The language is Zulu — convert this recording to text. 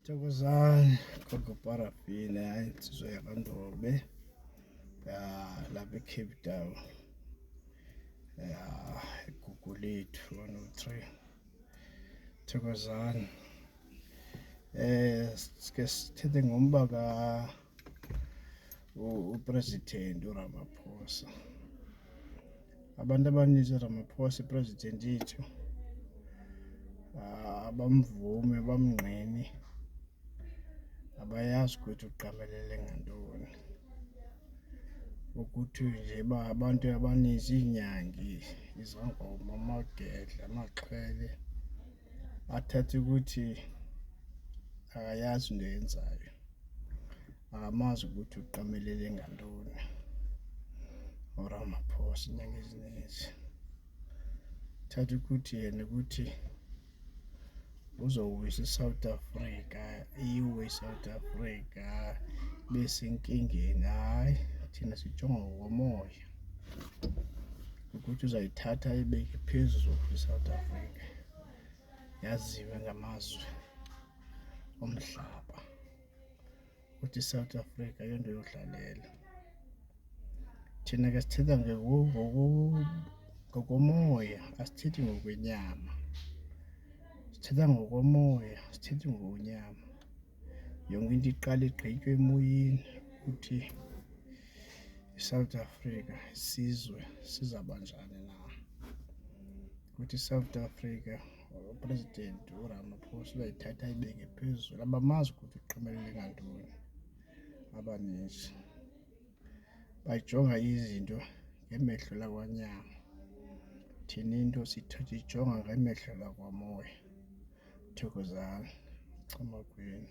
Thokozani Gogo Parafini, hayi insizwa yakwaNdlobe lapha eCape Town, eGugulethu 103. Thokozani, sike sithethe ngomba uPresident uRamaphosa. Abantu abaninzi uRamaphosa iPresident yethu abamvume, bamngqini, abayazi ukuthi uqamelele ngantoni, ukuthi nje abantu abaninzi, iinyangi, izangoma, amagedla, amaxhwele athathe ukuthi akayazi into yenzayo, akamazi ukuthi uqamelele ngantoni uRamaphosa. Inyanga ezininzi thatha ukuthi yena ukuthi uzowisa iSouth Africa, iwe iSouth Africa besenkingeni. Hayi, thina sijonga ngokomoya ukuthi uzayithatha ayibeke phezulu iSouth Africa, yaziwe ngamazwe omhlaba ukuthi iSouth Africa yonto yodlalela. Thina ke sithetha ngokomoya, asithethi ngokwenyama. Sithetha ngokomoya, sithethi ngokwenyama. Yonke into iqala igqitywe emoyeni ukuthi iSouth Africa isizwe sizaba njani na, ukuthi iSouth Africa uPresident uRamaphosa uzayithatha ayibeke phezulu. Abamazi ukuthi uqamelele ngantoni, abaninzi bayijonga izinto ngemehlo lakwanyama, thina into siyijonga ngemehlo lakwamoya. Thokozani, chamakwenu.